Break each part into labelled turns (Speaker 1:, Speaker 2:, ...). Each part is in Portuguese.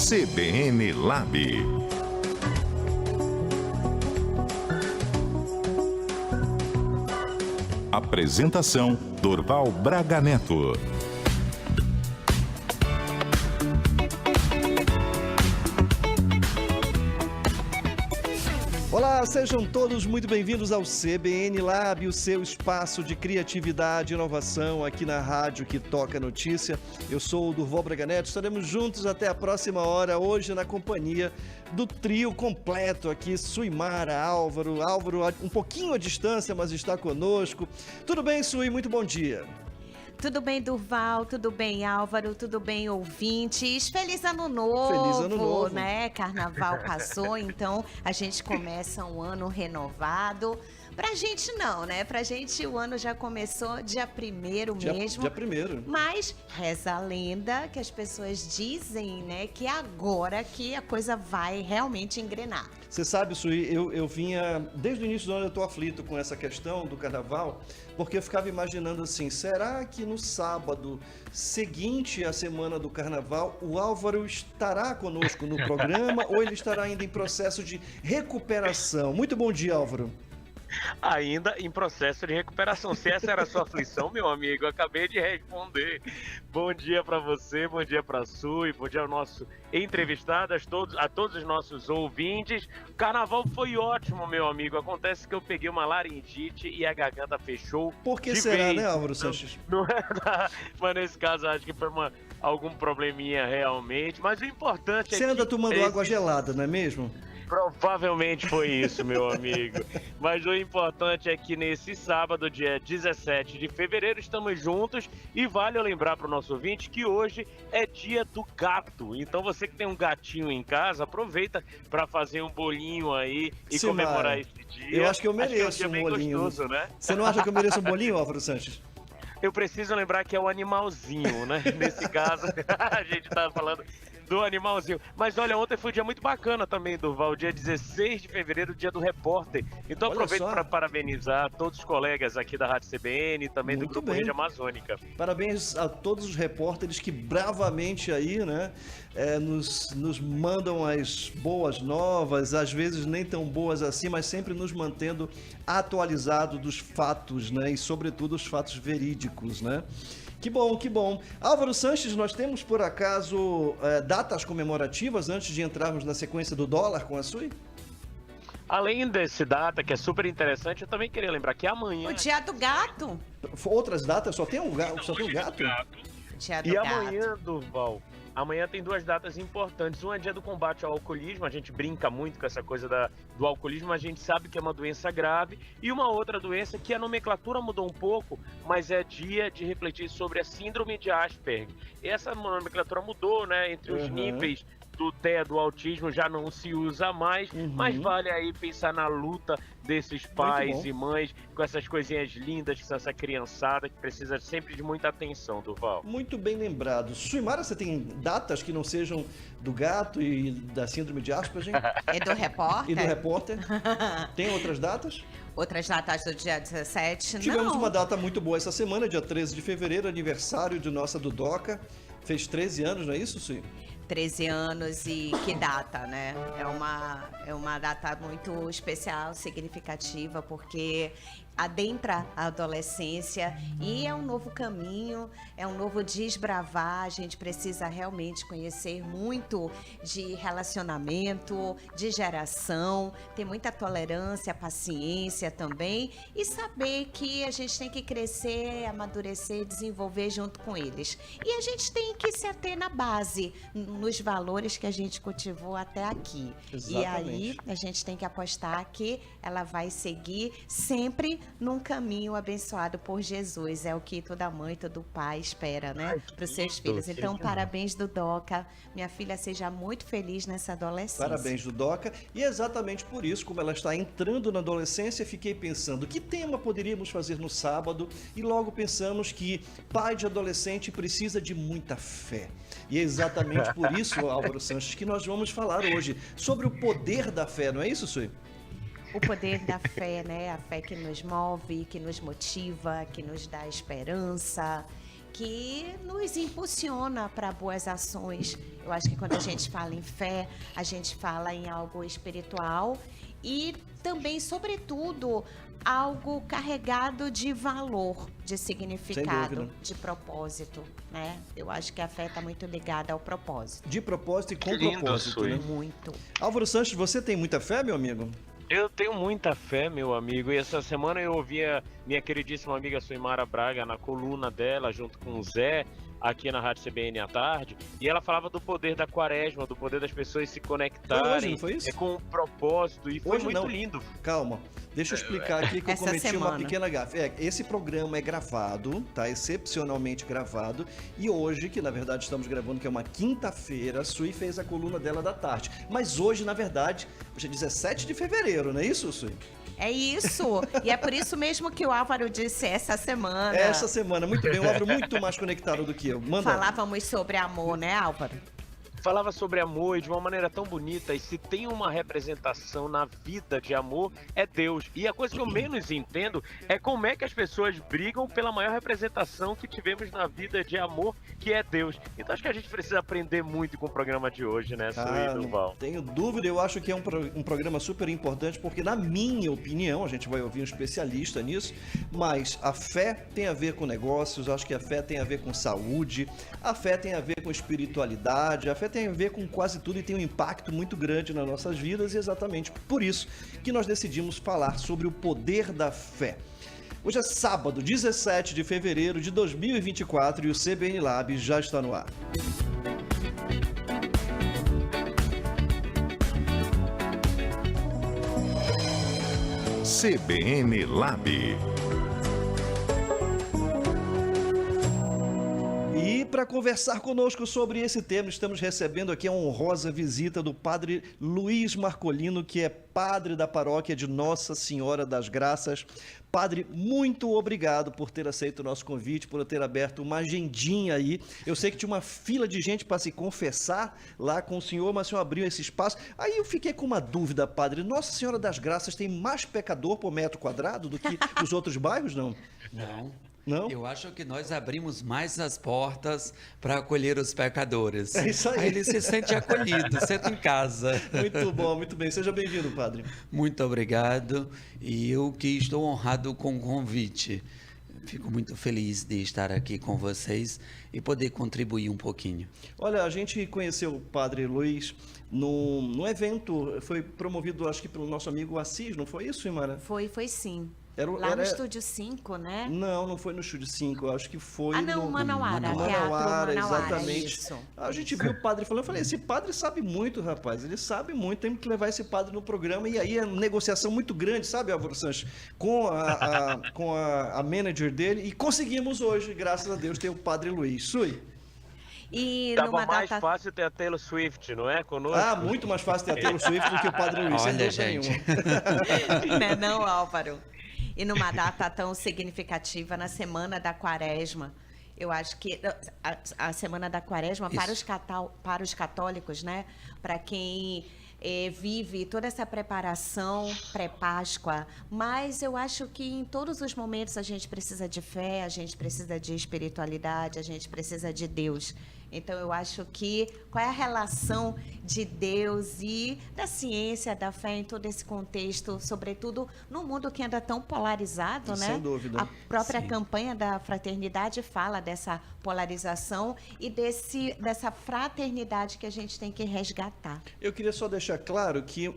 Speaker 1: CBN Lab. Apresentação: Dorval Braga Neto.
Speaker 2: Olá, sejam todos muito bem-vindos ao CBN Lab, o seu espaço de criatividade e inovação aqui na rádio que toca notícia. Eu sou o Dorval Braga Neto, estaremos juntos até a próxima hora, hoje na companhia do trio completo aqui, Suimara, Álvaro, um pouquinho à distância, mas está conosco. Tudo bem, Sui? Muito bom dia.
Speaker 3: Tudo bem, Durval? Tudo bem, Álvaro? Tudo bem, ouvintes? Feliz Ano Novo!
Speaker 2: Feliz Ano Novo!
Speaker 3: Né? Carnaval passou, então a gente começa um ano renovado. Pra gente não, né? Pra gente o ano já começou dia 1º mesmo.
Speaker 2: Dia 1º.
Speaker 3: Mas reza a lenda que as pessoas dizem, né? Que é agora que a coisa vai realmente engrenar.
Speaker 2: Você sabe, Sui, eu vinha, desde o início do ano eu tô aflito com essa questão do carnaval, porque eu ficava imaginando assim, será que no sábado seguinte à semana do carnaval, o Álvaro estará conosco no programa ou ele estará ainda em processo de recuperação? Muito bom dia, Álvaro.
Speaker 4: Ainda em processo de recuperação. Se essa era a sua aflição, meu amigo, eu acabei de responder. Bom dia para você, bom dia para a Sui, bom dia ao nosso entrevistado, a todos os nossos ouvintes. O carnaval foi ótimo, meu amigo. Acontece que eu peguei uma laringite e a garganta fechou.
Speaker 2: Por que será, vez, né, Álvaro Sanches?
Speaker 4: Mas nesse caso, acho que foi algum probleminha realmente. Mas o importante
Speaker 2: Você anda tomando água gelada, não é mesmo?
Speaker 4: Provavelmente foi isso, meu amigo. Mas o importante é que nesse sábado, dia 17 de fevereiro, estamos juntos. E vale eu lembrar para o nosso ouvinte que hoje é dia do gato. Então você que tem um gatinho em casa, aproveita para fazer um bolinho aí e comemorar esse dia.
Speaker 2: Eu acho que eu mereço um bolinho.
Speaker 4: Gostoso, né?
Speaker 2: Você não acha que eu mereço um bolinho, Álvaro Sanches?
Speaker 4: Eu preciso lembrar que é o animalzinho, né? Nesse caso, a gente tá falando do animalzinho. Mas olha, ontem foi um dia muito bacana também, Durval, dia 16 de fevereiro, dia do repórter. Então
Speaker 2: olha
Speaker 4: aproveito
Speaker 2: só,
Speaker 4: para parabenizar todos os colegas aqui da Rádio CBN e também
Speaker 2: muito
Speaker 4: do Grupo Rede Amazônica.
Speaker 2: Parabéns a todos os repórteres que bravamente aí, né, nos mandam as boas novas, às vezes nem tão boas assim, mas sempre nos mantendo atualizados dos fatos, né, e sobretudo os fatos verídicos, né. Que bom, que bom. Álvaro Sanches, nós temos por acaso datas comemorativas antes de entrarmos na sequência do dólar com a Sui? Além
Speaker 4: desse data, que é super interessante, eu também queria lembrar que amanhã...
Speaker 3: O dia do gato.
Speaker 2: Outras datas? Só tem um gato? Só tem um gato?
Speaker 3: Dia do
Speaker 4: e
Speaker 3: gato.
Speaker 4: Amanhã, Durval, amanhã tem duas datas importantes. Uma é dia do combate ao alcoolismo, a gente brinca muito com essa coisa do alcoolismo, a gente sabe que é uma doença grave. E uma outra doença que a nomenclatura mudou um pouco, mas é dia de refletir sobre a síndrome de Asperger. Essa nomenclatura mudou, né, entre os níveis do TEA, do autismo, já não se usa mais, mas vale aí pensar na luta desses pais e mães com essas coisinhas lindas, que são essa criançada que precisa sempre de muita atenção, Durval.
Speaker 2: Muito bem lembrado. Suimara, você tem datas que não sejam do gato e da síndrome de Asperger?
Speaker 3: E do repórter?
Speaker 2: E do repórter? Tem outras datas?
Speaker 3: Outras datas do dia 17?
Speaker 2: Tivemos
Speaker 3: não.
Speaker 2: Uma data muito boa essa semana, dia 13 de fevereiro, aniversário de nossa Dudoca. Fez 13 anos, não é isso, Sui?
Speaker 3: 13 anos e que data, né? É uma data muito especial, significativa, porque adentra a adolescência e é um novo caminho, é um novo desbravar. A gente precisa realmente conhecer muito de relacionamento, de geração, ter muita tolerância, paciência também e saber que a gente tem que crescer, amadurecer, desenvolver junto com eles. E a gente tem que se ater na base, nos valores que a gente cultivou até aqui.
Speaker 2: Exatamente.
Speaker 3: E aí a gente tem que apostar que ela vai seguir sempre num caminho abençoado por Jesus. É o que toda mãe, todo pai espera, né? Para os seus filhos. Então, parabéns, Dudoca. Minha filha seja muito feliz nessa adolescência.
Speaker 2: Parabéns, Dudoca. E exatamente por isso, como ela está entrando na adolescência, fiquei pensando que tema poderíamos fazer no sábado e logo pensamos que pai de adolescente precisa de muita fé. E é exatamente por isso, Álvaro Sanches, que nós vamos falar hoje sobre o poder da fé, não é isso, Sui?
Speaker 3: O poder da fé, né? A fé que nos move, que nos motiva, que nos dá esperança, que nos impulsiona para boas ações. Eu acho que quando a gente fala em fé, a gente fala em algo espiritual e também, sobretudo, algo carregado de valor, de significado, de propósito, né? Eu acho que a fé está muito ligada ao propósito.
Speaker 2: De propósito e com
Speaker 4: lindo,
Speaker 2: propósito, né?
Speaker 3: Muito.
Speaker 2: Álvaro Sanches, você tem muita fé, meu amigo?
Speaker 4: Eu tenho muita fé, meu amigo, e essa semana eu ouvi a minha queridíssima amiga Suimara Braga na coluna dela, junto com o Zé, aqui na Rádio CBN à tarde, e ela falava do poder da quaresma, do poder das pessoas se conectarem
Speaker 2: hoje, não foi isso?
Speaker 4: com um propósito, e foi
Speaker 2: Hoje
Speaker 4: muito
Speaker 2: não.
Speaker 4: lindo.
Speaker 2: Calma, deixa eu explicar aqui que eu
Speaker 3: Essa
Speaker 2: cometi uma
Speaker 3: semana.
Speaker 2: pequena gafe. Esse programa é gravado, tá? Excepcionalmente gravado. E hoje, que na verdade estamos gravando, que é uma quinta-feira, a Sui fez a coluna dela da tarde. Mas hoje, na verdade, hoje é 17 de fevereiro, não é isso, Sui?
Speaker 3: É isso. E é por isso mesmo que o Álvaro disse essa semana.
Speaker 2: Essa semana, muito bem. O Álvaro muito mais conectado do que eu. Manda.
Speaker 3: Falávamos sobre amor, né, Álvaro?
Speaker 4: Falava sobre amor e de uma maneira tão bonita, e se tem uma representação na vida de amor, é Deus. E a coisa que eu menos entendo é como é que as pessoas brigam pela maior representação que tivemos na vida de amor, que é Deus. Então acho que a gente precisa aprender muito com o programa de hoje, né, Sui, Durval?
Speaker 2: Não tenho dúvida, eu acho que é um programa super importante, porque na minha opinião, a gente vai ouvir um especialista nisso, mas a fé tem a ver com negócios, acho que a fé tem a ver com saúde, a fé tem a ver com espiritualidade, a fé tem a ver com quase tudo e tem um impacto muito grande nas nossas vidas, e exatamente por isso que nós decidimos falar sobre o poder da fé. Hoje é sábado, 17 de fevereiro de 2024 e o CBN Lab já está no ar.
Speaker 1: CBN Lab.
Speaker 2: E para conversar conosco sobre esse tema, estamos recebendo aqui a honrosa visita do padre Luiz Marcolino, que é padre da paróquia de Nossa Senhora das Graças. Padre, muito obrigado por ter aceito o nosso convite, por ter aberto uma agendinha aí. Eu sei que tinha uma fila de gente para se confessar lá com o senhor, mas o senhor abriu esse espaço. Aí eu fiquei com uma dúvida, padre. Nossa Senhora das Graças tem mais pecador por metro quadrado do que os outros bairros, não? Não?
Speaker 5: Eu acho que nós abrimos mais as portas para acolher os pecadores.
Speaker 2: É isso aí.
Speaker 5: Ele se sente acolhido, senta em casa.
Speaker 2: Muito bom, muito bem. Seja bem-vindo, padre.
Speaker 5: Muito obrigado. E eu que estou honrado com o convite. Fico muito feliz de estar aqui com vocês e poder contribuir um pouquinho.
Speaker 2: Olha, a gente conheceu o padre Luiz num evento, foi promovido, acho que pelo nosso amigo Assis, não foi isso, Imara?
Speaker 3: Foi sim.
Speaker 2: Era-
Speaker 3: Lá no
Speaker 2: era-
Speaker 3: Estúdio 5, né?
Speaker 2: Não foi no Estúdio 5, eu acho que foi
Speaker 3: No Manauara,
Speaker 2: no
Speaker 3: Teatro
Speaker 2: Manauara,
Speaker 3: Manauara,
Speaker 2: exatamente.
Speaker 3: isso.
Speaker 2: A gente viu o padre falando, eu falei, esse padre sabe muito, rapaz, ele sabe muito, temos que levar esse padre no programa, e aí é uma negociação muito grande, sabe, Álvaro Sanches, com a manager dele, e conseguimos hoje, graças a Deus, ter o padre Luiz. Sui?
Speaker 3: E
Speaker 4: Tava
Speaker 3: numa
Speaker 4: mais
Speaker 3: data...
Speaker 4: fácil ter a Taylor Swift, não é? Conosco.
Speaker 2: Muito mais fácil ter a Taylor Swift do que o padre Luiz, sem
Speaker 5: Olha,
Speaker 2: dúvida
Speaker 5: gente.
Speaker 2: nenhuma.
Speaker 3: Não, Álvaro. E numa data tão significativa, na Semana da Quaresma, eu acho que a Semana da Quaresma, para os católicos, né? Para quem vive toda essa preparação pré-Páscoa, mas eu acho que em todos os momentos a gente precisa de fé, a gente precisa de espiritualidade, a gente precisa de Deus. Então, eu acho que qual é a relação de Deus e da ciência, da fé em todo esse contexto, sobretudo no mundo que anda tão polarizado, né?
Speaker 2: Sem dúvida.
Speaker 3: A própria
Speaker 5: Sim.
Speaker 3: campanha da fraternidade fala dessa polarização e dessa fraternidade que a gente tem que resgatar.
Speaker 2: Eu queria só deixar claro que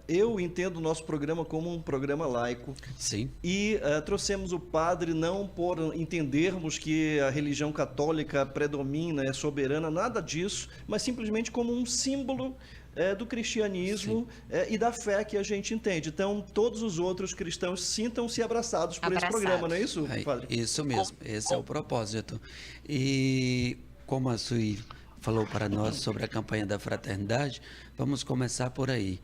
Speaker 2: eu entendo o nosso programa como um programa laico.
Speaker 5: Sim.
Speaker 2: E trouxemos o padre não por entendermos que a religião católica predomina, é soberana, nada disso, mas simplesmente como um símbolo do cristianismo e da fé que a gente entende. Então, todos os outros cristãos sintam-se abraçados por esse programa, não é isso, padre?
Speaker 5: Isso mesmo, esse é o propósito. E como a Sui falou para nós sobre a campanha da fraternidade, vamos começar por aí.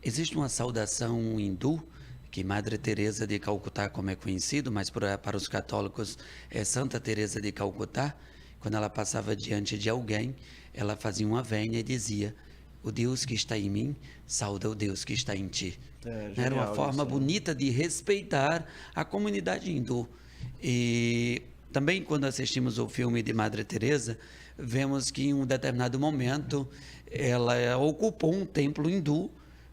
Speaker 5: Existe uma saudação hindu, que Madre Teresa de Calcutá, como é conhecido, mas para os católicos é Santa Teresa de Calcutá. Quando ela passava diante de alguém, ela fazia uma vénia e dizia: o Deus que está em mim, sauda o Deus que está em ti. Era uma
Speaker 2: genial
Speaker 5: forma
Speaker 2: isso, né?
Speaker 5: bonita de respeitar a comunidade hindu. E Também, quando assistimos o filme de Madre Teresa, vemos que em um determinado momento ela ocupou um templo hindu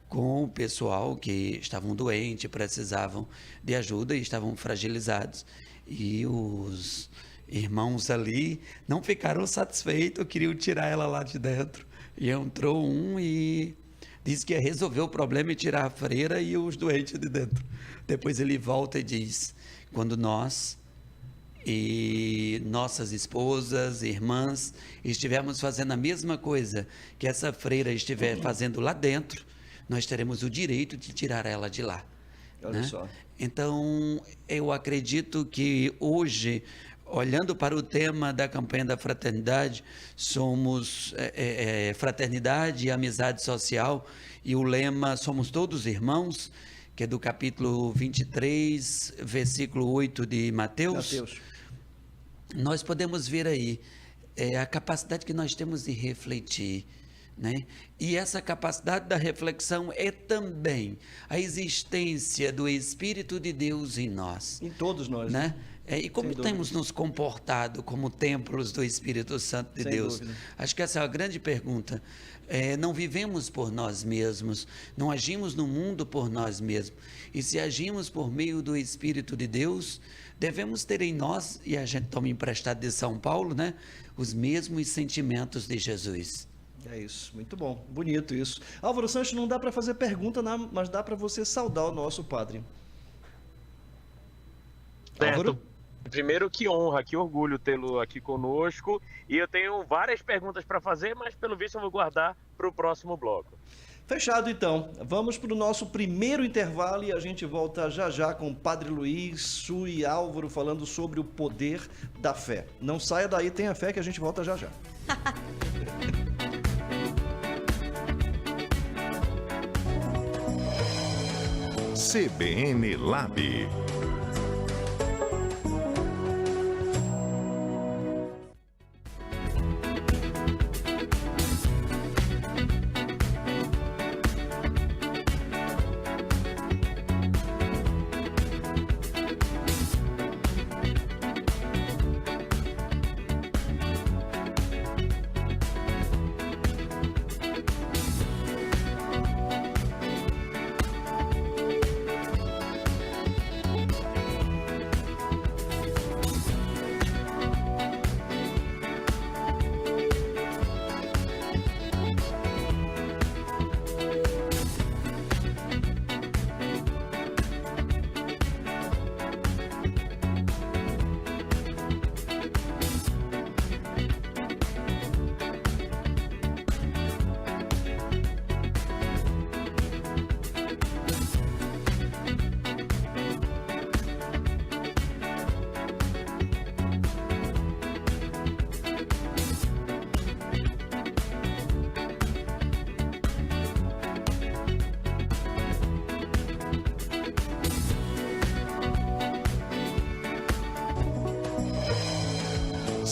Speaker 5: com o pessoal que estavam doentes, precisavam de ajuda e estavam fragilizados. E os irmãos ali não ficaram satisfeitos, queriam tirar ela lá de dentro. E entrou um e disse que ia resolver o problema e tirar a freira e os doentes de dentro. Depois ele volta e diz: quando nós e nossas esposas, irmãs, estivermos fazendo a mesma coisa que essa freira estiver fazendo lá dentro, nós teremos o direito de tirar ela de lá.
Speaker 2: Olha só.
Speaker 5: Então, eu acredito que hoje, olhando para o tema da campanha da fraternidade, somos fraternidade e amizade social, e o lema Somos Todos Irmãos, que é do capítulo 23, versículo 8 de Mateus. Nós podemos ver aí a capacidade que nós temos de refletir, né? E essa capacidade da reflexão é também a existência do Espírito de Deus em nós.
Speaker 2: Em todos nós.
Speaker 5: Né? E como temos nos comportado como templos do Espírito Santo de Deus?
Speaker 2: Dúvida.
Speaker 5: Acho que essa é a grande pergunta. Não vivemos por nós mesmos, não agimos no mundo por nós mesmos. E se agimos por meio do Espírito de Deus, devemos ter em nós, e a gente toma emprestado de São Paulo, né, os mesmos sentimentos de Jesus.
Speaker 2: É isso, muito bom, bonito isso. Álvaro Santos, não dá para fazer pergunta, mas dá para você saudar o nosso padre.
Speaker 4: Álvaro? Primeiro, que honra, que orgulho tê-lo aqui conosco. E eu tenho várias perguntas para fazer, mas pelo visto eu vou guardar para o próximo bloco.
Speaker 2: Fechado, então. Vamos para o nosso primeiro intervalo e a gente volta já já com o Padre Luiz, Su e Álvaro falando sobre o poder da fé. Não saia daí, tenha fé que a gente volta já já.
Speaker 1: CBN Lab.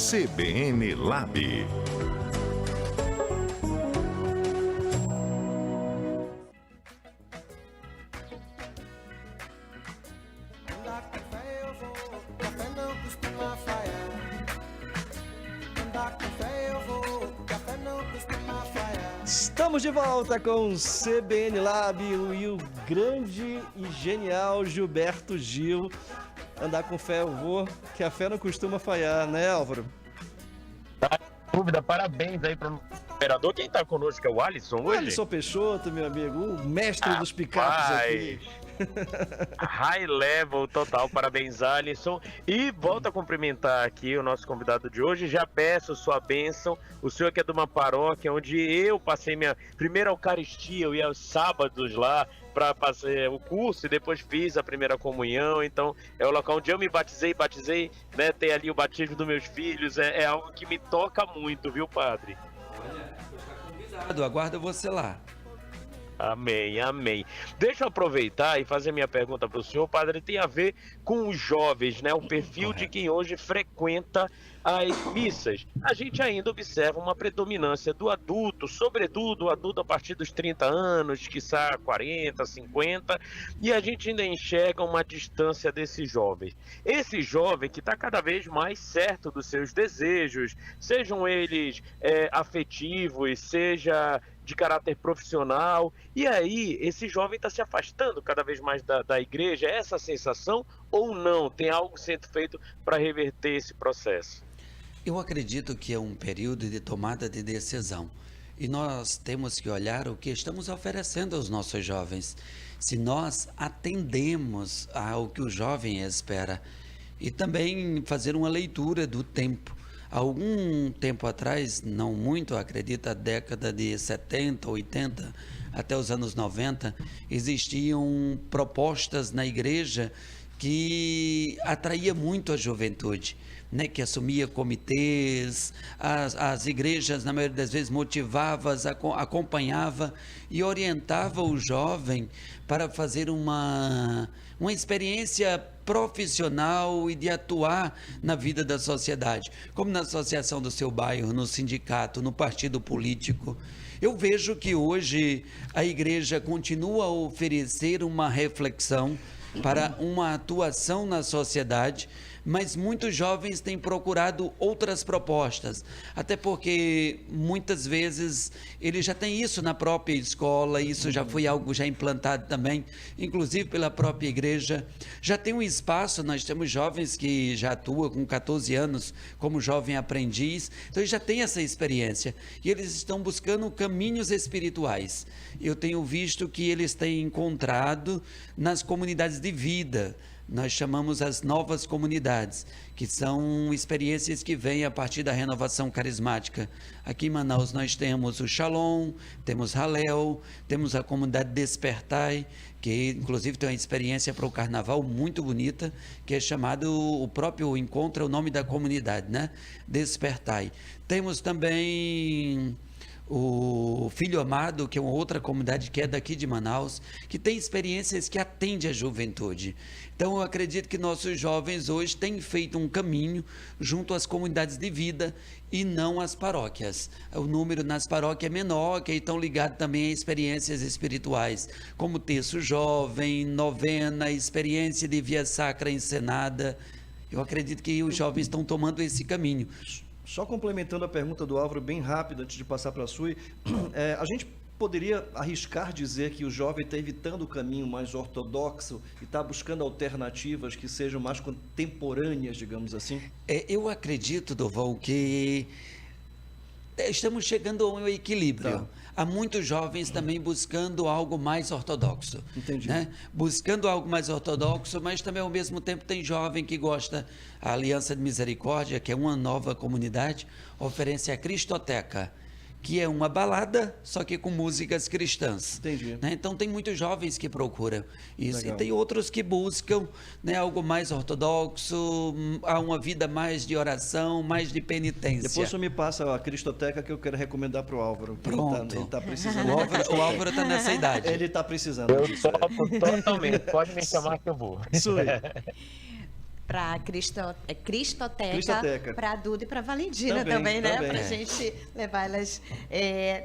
Speaker 1: CBN Lab.
Speaker 2: Estamos de volta com o CBN Lab e o grande e genial Gilberto Gil. Andar com fé eu vou, que a fé não costuma falhar, né, Álvaro?
Speaker 4: Dúvida, parabéns aí para o operador. Quem está conosco é o Alisson hoje?
Speaker 2: Alisson Peixoto, meu amigo, o mestre dos picapes aqui.
Speaker 4: High level total, parabéns, Alisson. E volto a cumprimentar aqui o nosso convidado de hoje. Já peço sua bênção. O senhor que é de uma paróquia onde eu passei minha primeira Eucaristia, eu ia aos sábados lá para fazer o curso e depois fiz a primeira comunhão. Então é o local onde eu me batizei, né? Ter ali o batismo dos meus filhos, é algo que me toca muito, viu, padre?
Speaker 5: Olha, você está convidado, aguardo você lá.
Speaker 4: Amém, amém. Deixa eu aproveitar e fazer minha pergunta para o senhor, padre. Tem a ver com os jovens, né? O perfil de quem hoje frequenta as missas. A gente ainda observa uma predominância do adulto, sobretudo o adulto a partir dos 30 anos, quiçá 40, 50, e a gente ainda enxerga uma distância desses jovens. Esse jovem que está cada vez mais certo dos seus desejos, sejam eles afetivos, seja de caráter profissional, e aí esse jovem está se afastando cada vez mais da igreja. É essa a sensação ou não? Tem algo sendo feito para reverter esse processo?
Speaker 5: Eu acredito que é um período de tomada de decisão e nós temos que olhar o que estamos oferecendo aos nossos jovens. Se nós atendemos ao que o jovem espera e também fazer uma leitura do tempo. Algum tempo atrás, não muito, acredito, a década de 70, 80, até os anos 90, existiam propostas na igreja que atraía muito a juventude, né, que assumia comitês, as igrejas, na maioria das vezes, motivava, acompanhava e orientava o jovem para fazer uma experiência profissional e de atuar na vida da sociedade, como na associação do seu bairro, no sindicato, no partido político. Eu vejo que hoje a igreja continua a oferecer uma reflexão para uma atuação na sociedade, mas muitos jovens têm procurado outras propostas, até porque muitas vezes eles já têm isso na própria escola, isso já foi algo já implantado também, inclusive pela própria igreja. Já tem um espaço, nós temos jovens que já atuam com 14 anos como jovem aprendiz, então eles já têm essa experiência e eles estão buscando caminhos espirituais. Eu tenho visto que eles têm encontrado nas comunidades de vida. Nós chamamos as novas comunidades, que são experiências que vêm a partir da renovação carismática. Aqui em Manaus nós temos o Shalom, temos Halel, temos a comunidade Despertai, que inclusive tem uma experiência para o carnaval muito bonita, que é chamado, o próprio encontro é o nome da comunidade, né? Despertai. Temos também o Filho Amado, que é uma outra comunidade que é daqui de Manaus, que tem experiências que atendem a juventude. Então eu acredito que nossos jovens hoje têm feito um caminho junto às comunidades de vida e não às paróquias. O número nas paróquias é menor, que estão ligados também a experiências espirituais, como terço jovem, novena, experiência de via sacra encenada. Eu acredito que os jovens estão tomando esse caminho.
Speaker 2: Só complementando a pergunta do Álvaro, bem rápido, antes de passar para a Sui, a gente poderia arriscar dizer que o jovem está evitando o caminho mais ortodoxo e está buscando alternativas que sejam mais contemporâneas, digamos assim?
Speaker 5: Eu acredito, Dovão, que estamos chegando a um equilíbrio.
Speaker 2: Tá.
Speaker 5: Há muitos jovens também buscando algo mais ortodoxo.
Speaker 2: Entendi.
Speaker 5: Né? Buscando algo mais ortodoxo, mas também ao mesmo tempo tem jovem que gosta. A Aliança de Misericórdia, que é uma nova comunidade, oferece a Cristoteca, que é uma balada, só que com músicas cristãs.
Speaker 2: Entendi.
Speaker 5: Né? Então tem muitos jovens que procuram isso.
Speaker 2: Legal.
Speaker 5: E tem outros que buscam, né, algo mais ortodoxo, uma vida mais de oração, mais de penitência.
Speaker 2: Depois você me passa a Cristoteca que eu quero recomendar para o Álvaro.
Speaker 5: Pronto.
Speaker 2: Ele está precisando.
Speaker 5: O Álvaro está nessa idade.
Speaker 2: Ele está precisando.
Speaker 4: Eu topo totalmente, pode me chamar que eu vou.
Speaker 2: Sui.
Speaker 3: Para Cristoteca,
Speaker 2: Cristoteca.
Speaker 3: para Duda e para Valentina também, né? Para a gente levar elas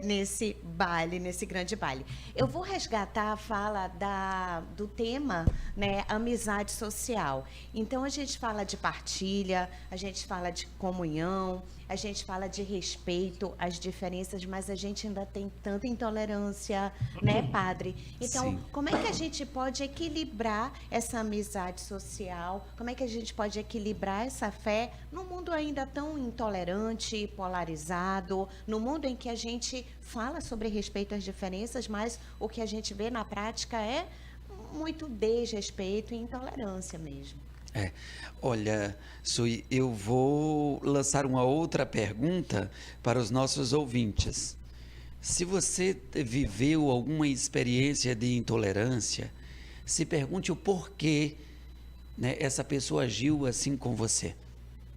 Speaker 3: nesse baile, nesse grande baile. Eu vou resgatar a fala do tema, né? Amizade social. Então a gente fala de partilha, a gente fala de comunhão, a gente fala de respeito às diferenças, mas a gente ainda tem tanta intolerância, né, padre? Então,
Speaker 5: Sim.
Speaker 3: como é que a gente pode equilibrar essa amizade social? Como é que a gente pode equilibrar essa fé num mundo ainda tão intolerante, polarizado, no mundo em que a gente fala sobre respeito às diferenças, mas o que a gente vê na prática é muito desrespeito e intolerância mesmo.
Speaker 5: Olha, Sui, eu vou lançar uma outra pergunta para os nossos ouvintes. Se você viveu alguma experiência de intolerância, se pergunte o porquê, né, essa pessoa agiu assim com você.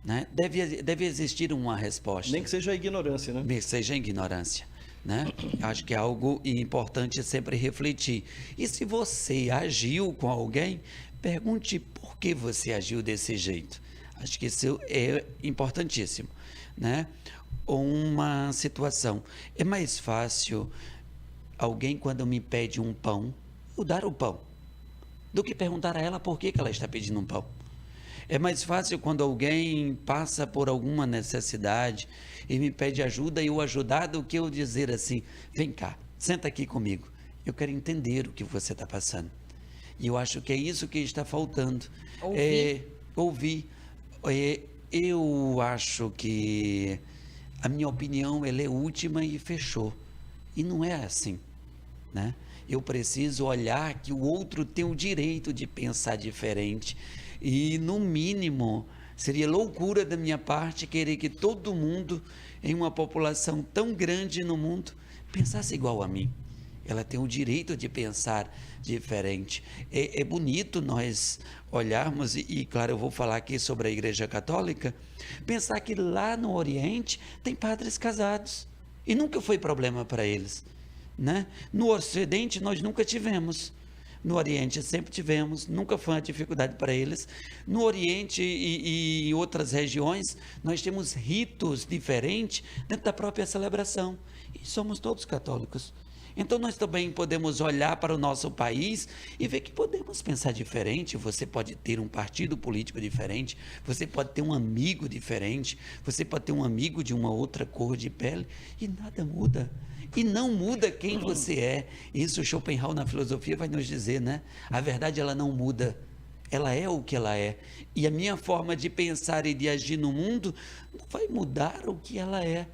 Speaker 5: Né? Deve existir uma resposta.
Speaker 2: Nem que seja a ignorância, né?
Speaker 5: Nem que seja a ignorância. né? Acho que é algo importante sempre refletir. E se você agiu com alguém, pergunte por que você agiu desse jeito. Acho que isso é importantíssimo, né? Uma situação. É mais fácil alguém, quando me pede um pão, eu dar o pão, do que perguntar a ela por que ela está pedindo um pão. É mais fácil quando alguém passa por alguma necessidade e me pede ajuda e eu ajudar, do que eu dizer assim: vem cá, senta aqui comigo, eu quero entender o que você está passando. E eu acho que é isso que está faltando. Ouvir. Eu acho que a minha opinião ela é última e fechou. E não é assim, né? Eu preciso olhar que o outro tem o direito de pensar diferente. E, no mínimo, seria loucura da minha parte querer que todo mundo, em uma população tão grande no mundo, pensasse igual a mim. Ela tem o direito de pensar diferente. É bonito nós olharmos, e claro, eu vou falar aqui sobre a Igreja Católica, pensar que lá no Oriente tem padres casados. E nunca foi problema para eles, né? No Ocidente nós nunca tivemos. No Oriente sempre tivemos, nunca foi uma dificuldade para eles. No Oriente e outras regiões, nós temos ritos diferentes dentro da própria celebração. E somos todos católicos. Então nós também podemos olhar para o nosso país e ver que podemos pensar diferente. Você pode ter um partido político diferente, você pode ter um amigo diferente, você pode ter um amigo de uma outra cor de pele, e nada muda. E não muda quem você é. Isso Schopenhauer na filosofia vai nos dizer, né? A verdade ela não muda. Ela é o que ela é. E a minha forma de pensar e de agir no mundo não vai mudar o que ela é,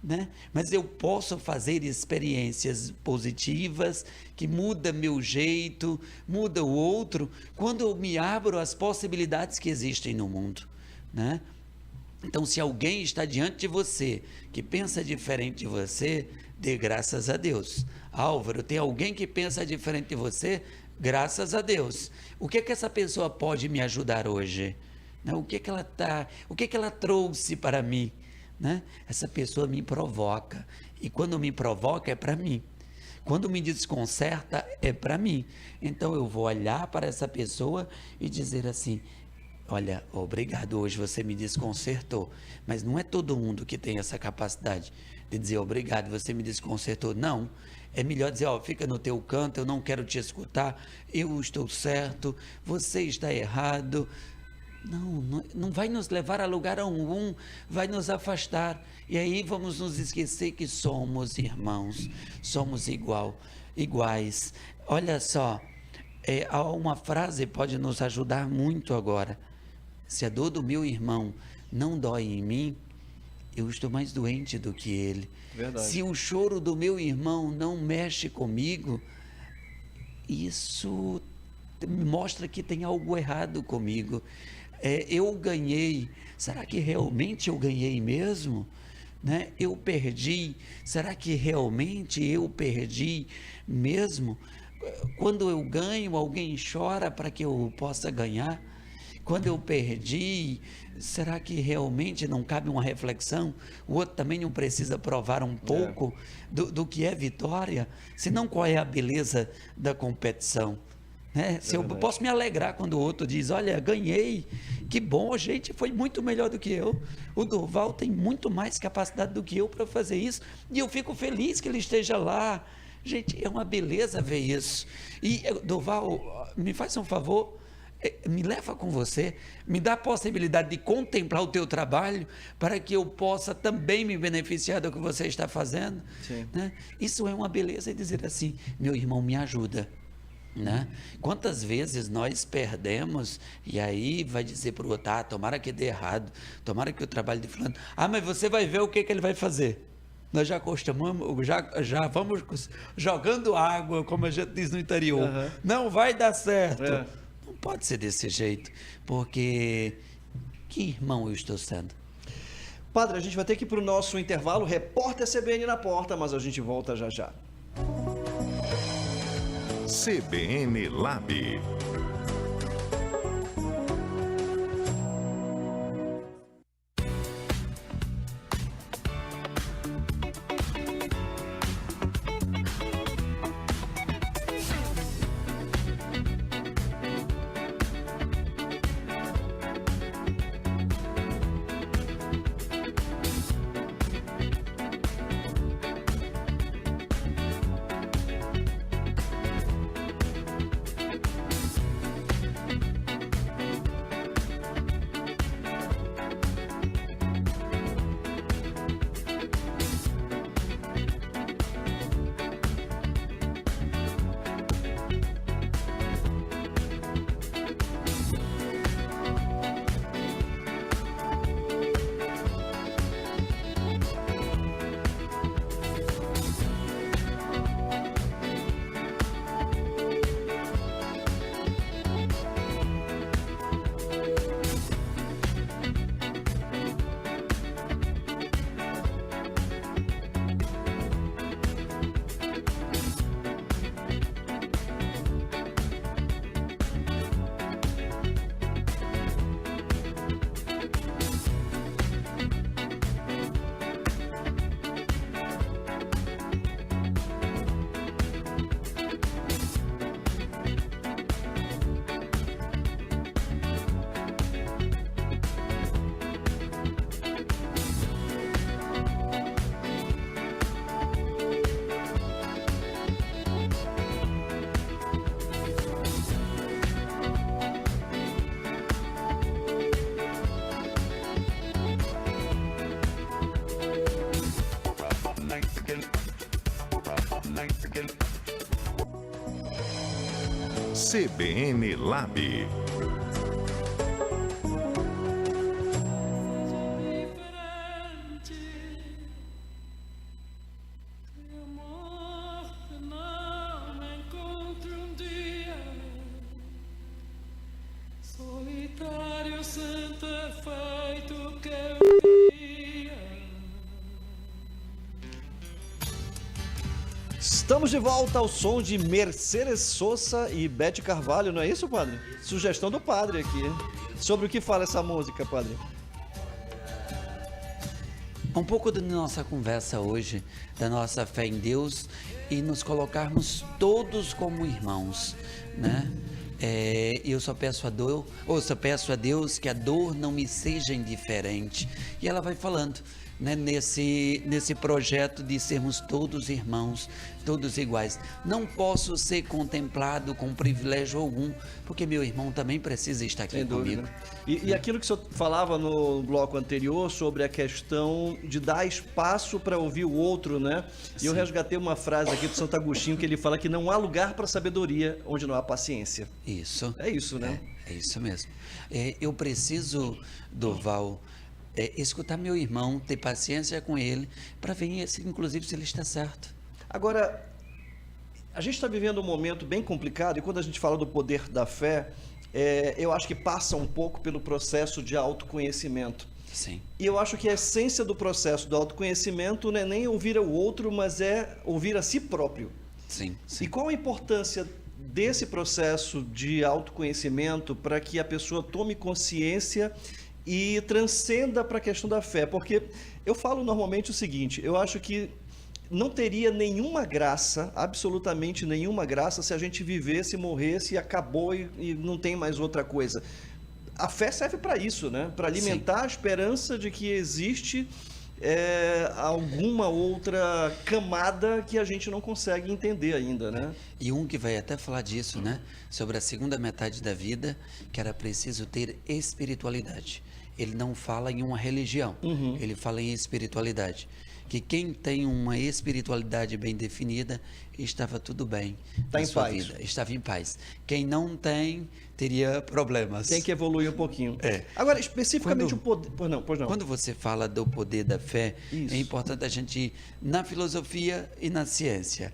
Speaker 5: né? Mas eu posso fazer experiências positivas que muda meu jeito, muda o outro, quando eu me abro às possibilidades que existem no mundo, né? Então, se alguém está diante de você que pensa diferente de você, dê graças a Deus. Álvaro, tem alguém que pensa diferente de você? Graças a Deus. O que é que essa pessoa pode me ajudar hoje? Né? O que que ela trouxe para mim? Né? Essa pessoa me provoca. E quando me provoca é para mim. Quando me desconcerta é para mim. Então eu vou olhar para essa pessoa e dizer assim: olha, obrigado, hoje você me desconcertou. Mas não é todo mundo que tem essa capacidade de dizer obrigado, você me desconcertou. Não, é melhor dizer, ó, fica no teu canto, eu não quero te escutar, eu estou certo, você está errado. Não vai nos levar a lugar algum, vai nos afastar. E aí vamos nos esquecer que somos irmãos, somos iguais. Olha só, uma frase pode nos ajudar muito agora. Se a dor do meu irmão não dói em mim, eu estou mais doente do que ele.
Speaker 2: Verdade.
Speaker 5: Se o choro do meu irmão não mexe comigo, isso mostra que tem algo errado comigo. Eu ganhei, será que realmente eu ganhei mesmo? Né? Eu perdi, será que realmente eu perdi mesmo? Quando eu ganho, alguém chora para que eu possa ganhar? Quando eu perdi, será que realmente não cabe uma reflexão? O outro também não precisa provar um pouco do que é vitória? Senão, qual é a beleza da competição? Né? Se eu posso me alegrar quando o outro diz, olha, ganhei, que bom, gente, foi muito melhor do que eu. O Durval tem muito mais capacidade do que eu para fazer isso, e eu fico feliz que ele esteja lá. Gente, é uma beleza ver isso. E, Durval, me faz um favor, me leva com você, me dá a possibilidade de contemplar o teu trabalho para que eu possa também me beneficiar do que você está fazendo. Né? Isso é uma beleza, dizer assim, meu irmão, me ajuda. Né? Quantas vezes nós perdemos e aí vai dizer para o outro, tomara que dê errado, tomara que o trabalho de fulano, mas você vai ver o que ele vai fazer. Nós já acostumamos, já vamos jogando água, como a gente diz no interior. Não vai dar certo. Não pode ser desse jeito, porque que irmão eu estou sendo?
Speaker 2: Padre, a gente vai ter que ir para o nosso intervalo. Repórter CBN na porta, mas a gente volta já já.
Speaker 1: CBN Lab. CBN Lab.
Speaker 6: Solitário sem ter feito o que eu queria.
Speaker 2: Estamos de volta ao som de Mercedes Sosa e Beth Carvalho, não é isso, padre? Sugestão do padre aqui. Sobre o que fala essa música, padre?
Speaker 5: Um pouco da nossa conversa hoje, da nossa fé em Deus e nos colocarmos todos como irmãos, né? Eu só peço a Deus que a dor não me seja indiferente. E ela vai falando, né, nesse projeto de sermos todos irmãos, todos iguais. Não posso ser contemplado com privilégio algum, porque meu irmão também precisa estar aqui comigo.
Speaker 2: E aquilo que o senhor falava no bloco anterior sobre a questão de dar espaço para ouvir o outro, né? E eu resgatei uma frase aqui do Santo Agostinho que ele fala que não há lugar para sabedoria onde não há paciência.
Speaker 5: Isso.
Speaker 2: É isso, né?
Speaker 5: É isso mesmo. Eu preciso, Dorval, escutar meu irmão, ter paciência com ele, para ver, inclusive, se ele está certo.
Speaker 2: Agora, a gente está vivendo um momento bem complicado e quando a gente fala do poder da fé, eu acho que passa um pouco pelo processo de autoconhecimento.
Speaker 5: Sim.
Speaker 2: E eu acho que a essência do processo do autoconhecimento não é nem ouvir o outro, mas é ouvir a si próprio.
Speaker 5: Sim.
Speaker 2: E qual a importância desse processo de autoconhecimento para que a pessoa tome consciência e transcenda para a questão da fé? Porque eu falo normalmente o seguinte, eu acho que não teria nenhuma graça, absolutamente nenhuma graça, se a gente vivesse, morresse e acabou e não tem mais outra coisa. A fé serve para isso, né? Para alimentar Sim. a esperança de que existe alguma outra camada que a gente não consegue entender ainda, né?
Speaker 5: E um que vai até falar disso, né? Sobre a segunda metade da vida, que era preciso ter espiritualidade. Ele não fala em uma religião, ele fala em espiritualidade. Que quem tem uma espiritualidade bem definida, estava tudo bem na sua vida, estava em paz. Quem não tem, teria problemas.
Speaker 2: Tem que evoluir um pouquinho. Agora, especificamente o poder... Pois não.
Speaker 5: Quando você fala do poder da fé, é importante a gente ir na filosofia e na ciência.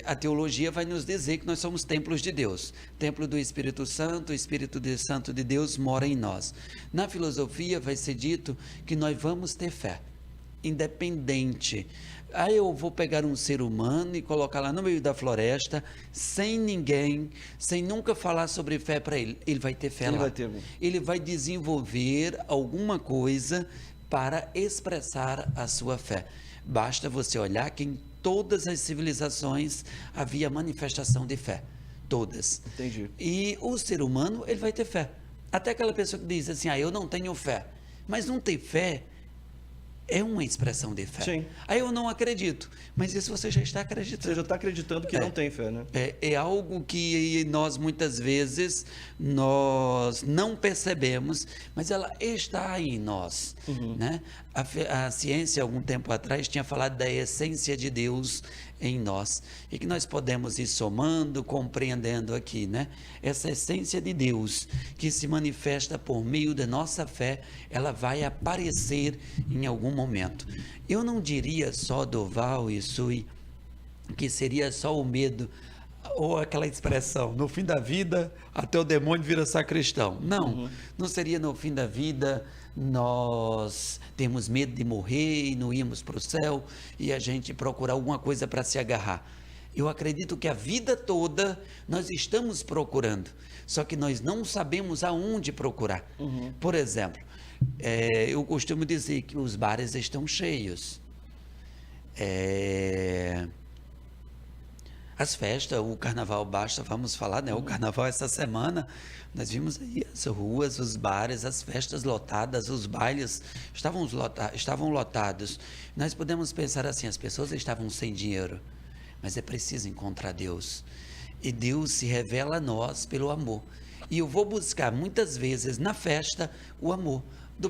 Speaker 5: A teologia vai nos dizer que nós somos templos de Deus. Templo do Espírito Santo, o Espírito Santo de Deus mora em nós. Na filosofia vai ser dito que nós vamos ter fé. Independente. Aí eu vou pegar um ser humano e colocar lá no meio da floresta, sem ninguém, sem nunca falar sobre fé para ele. Ele vai ter fé lá. Ele vai desenvolver alguma coisa para expressar a sua fé. Basta você olhar que em todas as civilizações havia manifestação de fé. Todas.
Speaker 2: Entendi.
Speaker 5: E o ser humano, ele vai ter fé. Até aquela pessoa que diz assim, eu não tenho fé. Mas não ter fé é uma expressão de fé.
Speaker 2: Sim.
Speaker 5: Aí eu não acredito, mas isso você já está acreditando.
Speaker 2: Você já está acreditando que não tem fé, né?
Speaker 5: É algo que nós muitas vezes nós não percebemos, mas ela está em nós, né? A ciência, algum tempo atrás, tinha falado da essência de Deus em nós, e que nós podemos ir somando, compreendendo aqui, né? Essa essência de Deus que se manifesta por meio da nossa fé, ela vai aparecer em algum momento. Eu não diria só, Dorval e Sui, que seria só o medo, ou aquela expressão, no fim da vida, até o demônio vira sacristão. Não, não seria no fim da vida nós temos medo de morrer e não íamos para o céu e a gente procurar alguma coisa para se agarrar. Eu acredito que a vida toda nós estamos procurando, só que nós não sabemos aonde procurar. Por exemplo, eu costumo dizer que os bares estão cheios. As festas, o carnaval vamos falar, né? O carnaval essa semana, nós vimos aí as ruas, os bares, as festas lotadas, os bailes estavam lotados. Nós podemos pensar assim, as pessoas estavam sem dinheiro, mas é preciso encontrar Deus. E Deus se revela a nós pelo amor. E eu vou buscar muitas vezes na festa o amor,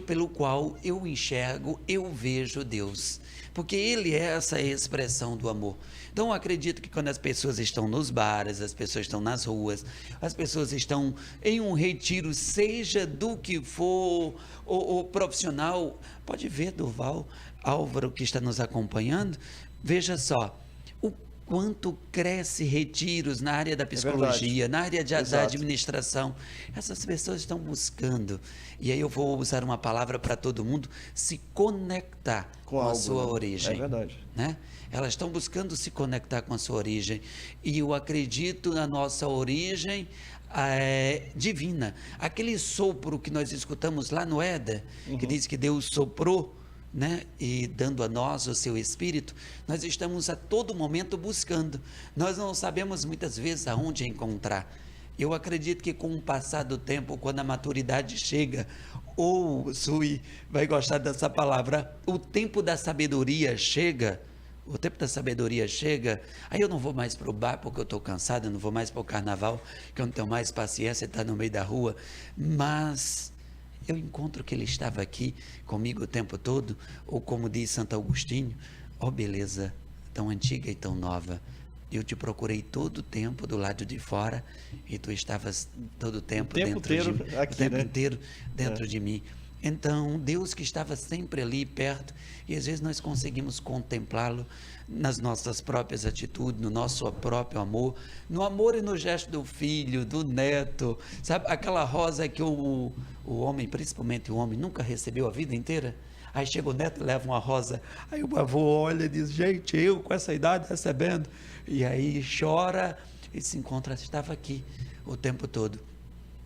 Speaker 5: pelo qual eu enxergo, eu vejo Deus. Porque Ele é essa expressão do amor. Então, eu acredito que quando as pessoas estão nos bares, as pessoas estão nas ruas, as pessoas estão em um retiro, seja do que for, o profissional, pode ver, Durval, Álvaro, que está nos acompanhando, veja só, o quanto cresce retiros na área da psicologia, na área da
Speaker 2: Exato.
Speaker 5: administração. Essas pessoas estão buscando, e aí eu vou usar uma palavra para todo mundo, se conectar com a
Speaker 2: algo,
Speaker 5: sua
Speaker 2: né?
Speaker 5: origem.
Speaker 2: É verdade.
Speaker 5: Né? Elas estão buscando se conectar com a sua origem. E eu acredito na nossa origem divina. Aquele sopro que nós escutamos lá no Éden, que diz que Deus soprou, né? E dando a nós o seu Espírito, nós estamos a todo momento buscando. Nós não sabemos muitas vezes aonde encontrar. Eu acredito que com o passar do tempo, quando a maturidade chega, ou Sui vai gostar dessa palavra, o tempo da sabedoria chega. O tempo da sabedoria chega, aí eu não vou mais para o bar porque eu estou cansado, eu não vou mais para o carnaval, que eu não tenho mais paciência de estar no meio da rua, mas eu encontro que ele estava aqui comigo o tempo todo, ou como diz Santo Agostinho, ó beleza tão antiga e tão nova, eu te procurei todo o tempo do lado de fora e tu estavas todo o tempo
Speaker 2: tempo
Speaker 5: dentro
Speaker 2: inteiro
Speaker 5: de mim,
Speaker 2: aqui,
Speaker 5: o tempo
Speaker 2: né?
Speaker 5: inteiro dentro de mim. Então, Deus que estava sempre ali perto, e às vezes nós conseguimos contemplá-lo nas nossas próprias atitudes, no nosso próprio amor, no amor e no gesto do filho, do neto, sabe? Aquela rosa que o homem, principalmente o homem, nunca recebeu a vida inteira. Aí chega o neto e leva uma rosa, aí o avô olha e diz, gente, eu com essa idade recebendo, e aí chora e se encontra, estava aqui o tempo todo.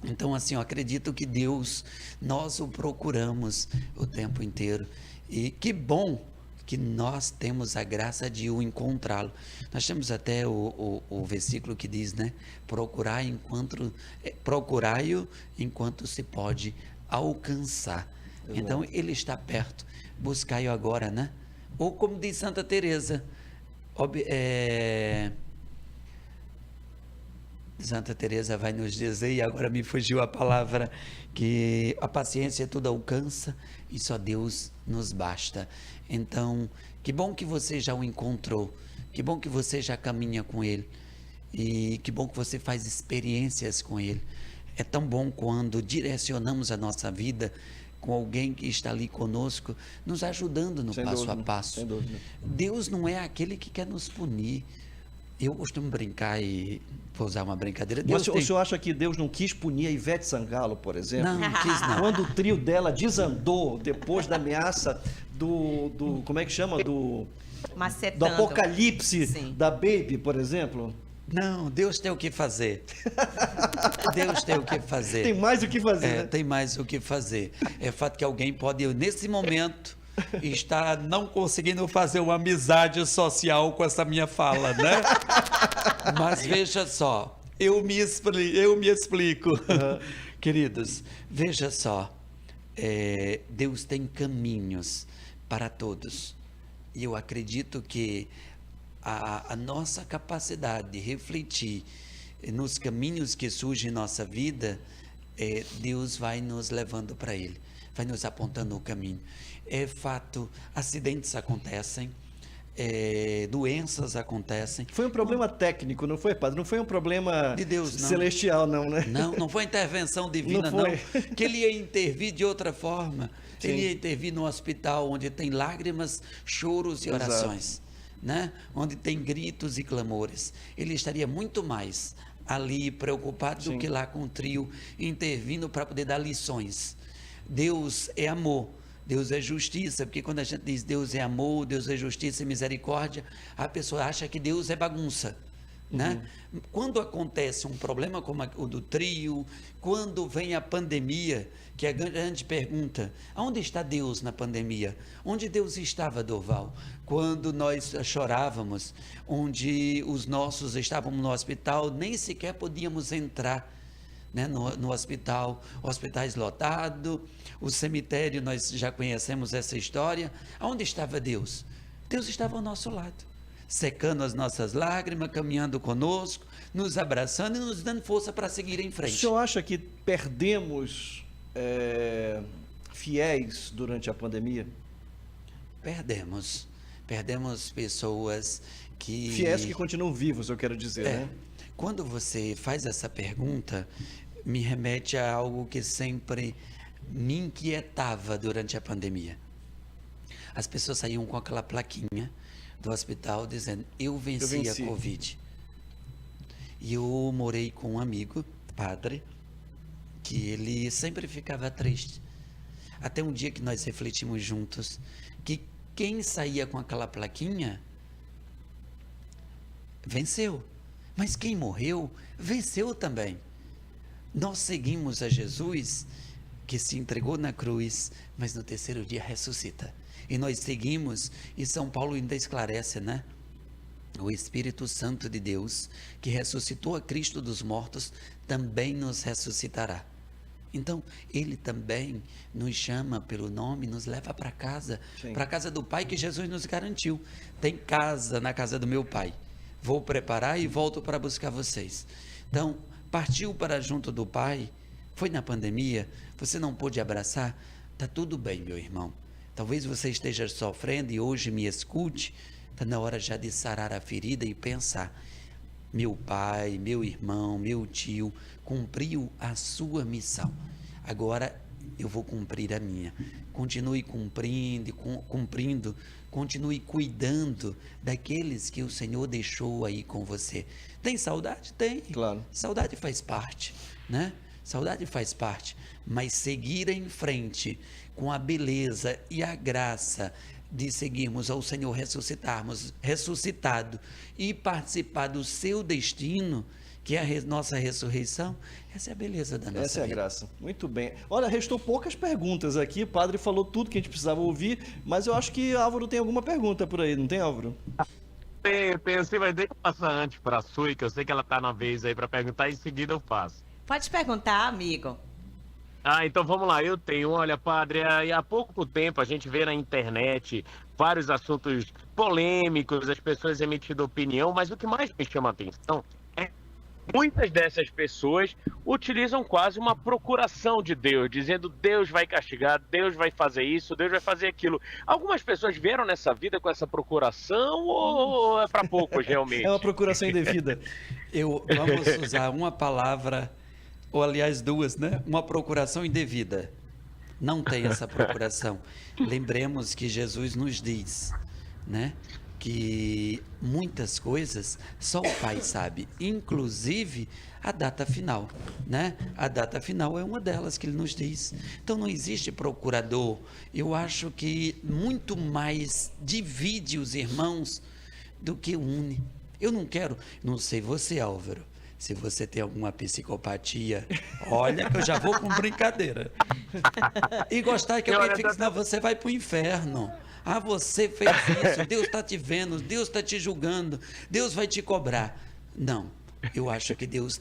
Speaker 5: Então, assim, eu acredito que Deus, nós o procuramos o tempo inteiro. E que bom que nós temos a graça de o encontrá-lo. Nós temos até o versículo que diz, né? Procurai-o enquanto se pode alcançar. Então, ele está perto. Buscai-o agora, né? Ou como diz Santa Teresa, Santa Teresa vai nos dizer, e agora me fugiu a palavra, que a paciência tudo alcança e só Deus nos basta. Então, que bom que você já o encontrou, que bom que você já caminha com ele e que bom que você faz experiências com ele. É tão bom quando direcionamos a nossa vida com alguém que está ali conosco, nos ajudando no
Speaker 2: Sem
Speaker 5: passo
Speaker 2: dúvida,
Speaker 5: a passo.
Speaker 2: sem dúvida.
Speaker 5: Deus não é aquele que quer nos punir. Eu costumo brincar e vou usar uma brincadeira.
Speaker 2: Mas
Speaker 5: Deus
Speaker 2: o senhor acha que Deus não quis punir a Ivete Sangalo, por exemplo?
Speaker 5: Não quis não.
Speaker 2: Quando o trio dela desandou depois da ameaça do como é que chama? Do
Speaker 3: Macetando.
Speaker 2: apocalipse
Speaker 3: Sim.
Speaker 2: da Baby, por exemplo?
Speaker 5: Não, Deus tem o que fazer. Deus tem o que fazer.
Speaker 2: Tem mais o que fazer, né?
Speaker 5: Tem mais o que fazer. É fato que alguém pode, nesse momento, estar não conseguindo fazer uma amizade social com essa minha fala, né? Mas veja só, eu me explico. Queridos, veja só, Deus tem caminhos para todos. E eu acredito que a nossa capacidade de refletir nos caminhos que surgem em nossa vida, Deus vai nos levando para Ele, vai nos apontando o caminho. É fato, acidentes acontecem, doenças acontecem.
Speaker 2: Foi um problema técnico, não foi, padre? Não foi um problema
Speaker 5: De Deus, não.
Speaker 2: celestial, não, né?
Speaker 5: Não foi intervenção divina,
Speaker 2: Não foi.
Speaker 5: não. Que ele ia intervir de outra forma.
Speaker 2: Sim.
Speaker 5: Ele ia intervir no hospital onde tem lágrimas, choros e
Speaker 2: Exato.
Speaker 5: orações, né? Onde tem gritos e clamores. Ele estaria muito mais ali preocupado
Speaker 2: Sim.
Speaker 5: do que lá com o trio intervindo para poder dar lições. Deus é amor. Deus é justiça, porque quando a gente diz Deus é amor, Deus é justiça e misericórdia, a pessoa acha que Deus é bagunça, né? Quando acontece um problema como o do trio, quando vem a pandemia, que é a grande pergunta, aonde está Deus na pandemia? Onde Deus estava, Durval? Quando nós chorávamos, onde os nossos estávamos no hospital, nem sequer podíamos entrar, né, no hospital, hospitais lotados, o cemitério, nós já conhecemos essa história. Aonde estava Deus? Deus estava ao nosso lado. secando as nossas lágrimas, caminhando conosco, nos abraçando e nos dando força para seguir em
Speaker 2: O
Speaker 5: frente.
Speaker 2: senhor acha que perdemos fiéis durante a pandemia?
Speaker 5: Perdemos pessoas que...
Speaker 2: Fiéis que continuam vivos, eu quero dizer, né?
Speaker 5: Quando você faz essa pergunta, me remete a algo que sempre me inquietava durante a pandemia. As pessoas saíam com aquela plaquinha do hospital dizendo, eu venci a Covid. E eu morei com um amigo, padre, que ele sempre ficava triste. Até um dia que nós refletimos juntos, que quem saía com aquela plaquinha venceu. Mas quem morreu, venceu também. Nós seguimos a Jesus, que se entregou na cruz, mas no terceiro dia ressuscita. E nós seguimos, e São Paulo ainda esclarece, né? O Espírito Santo de Deus, que ressuscitou a Cristo dos mortos, também nos ressuscitará. Então, Ele também nos chama pelo nome, nos leva para casa, para a casa do Pai que Jesus nos garantiu. Tem casa na casa do meu Pai. Vou preparar e volto para buscar vocês. Então, partiu para junto do Pai, foi na pandemia, você não pôde abraçar, está tudo bem, meu irmão. Talvez você esteja sofrendo e hoje me escute, está na hora já de sarar a ferida e pensar, meu pai, meu irmão, meu tio, cumpriu a sua missão. Agora eu vou cumprir a minha. Continue cumprindo, continue cuidando daqueles que o Senhor deixou aí com você. Tem saudade? Tem.
Speaker 2: Claro.
Speaker 5: Saudade faz parte, né? Saudade faz parte, mas seguir em frente com a beleza e a graça de seguirmos ao Senhor ressuscitado e participar do seu destino, que é a nossa ressurreição, essa é a beleza da nossa vida.
Speaker 2: Essa é a graça. Muito bem. Olha, restou poucas perguntas aqui, o padre falou tudo que a gente precisava ouvir, mas eu acho que Álvaro tem alguma pergunta por aí, não tem, Álvaro?
Speaker 4: Tenho sim, mas deixa eu passar antes para a Sui, que eu sei que ela tá na vez aí para perguntar, e em seguida eu faço.
Speaker 3: Pode perguntar, amigo.
Speaker 4: Então vamos lá, eu tenho, olha, padre, há pouco tempo a gente vê na internet vários assuntos polêmicos, as pessoas emitindo opinião, mas o que mais me chama a atenção é que muitas dessas pessoas utilizam quase uma procuração de Deus, dizendo Deus vai castigar, Deus vai fazer isso, Deus vai fazer aquilo. Algumas pessoas vieram nessa vida com essa procuração ou é para poucos realmente?
Speaker 2: É uma procuração indevida.
Speaker 5: Vamos usar uma palavra, ou aliás duas, né? Uma procuração indevida. Não tem essa procuração. Lembremos que Jesus nos diz, né? Que muitas coisas só o Pai sabe, inclusive a data final, né? A data final é uma delas que ele nos diz. Então não existe procurador. Eu acho que muito mais divide os irmãos do que une. Eu não quero, não sei você, Álvaro, se você tem alguma psicopatia, olha que eu já vou com brincadeira. E gostar que alguém fique, senão você vai para o inferno. Ah, você fez isso, Deus está te vendo, Deus está te julgando, Deus vai te cobrar. Não, eu acho que Deus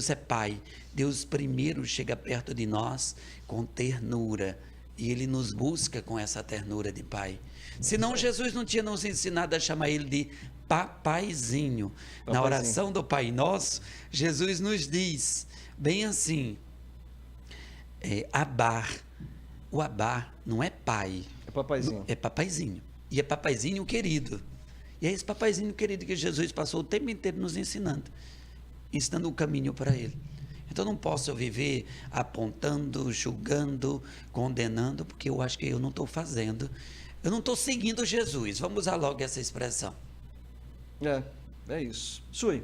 Speaker 5: é Pai. Deus primeiro chega perto de nós com ternura e Ele nos busca com essa ternura de Pai. Senão Jesus não tinha nos ensinado a chamar Ele de Papaizinho. Na oração do Pai Nosso, Jesus nos diz, bem assim, Abar. O Abar não é pai.
Speaker 2: É papaizinho.
Speaker 5: É papaizinho. E é papaizinho querido. E é esse papaizinho querido que Jesus passou o tempo inteiro nos ensinando o caminho para Ele. Então não posso viver apontando, julgando, condenando, porque eu acho que eu não estou fazendo. Eu não estou seguindo Jesus. Vamos usar logo essa expressão.
Speaker 2: É isso. Sui.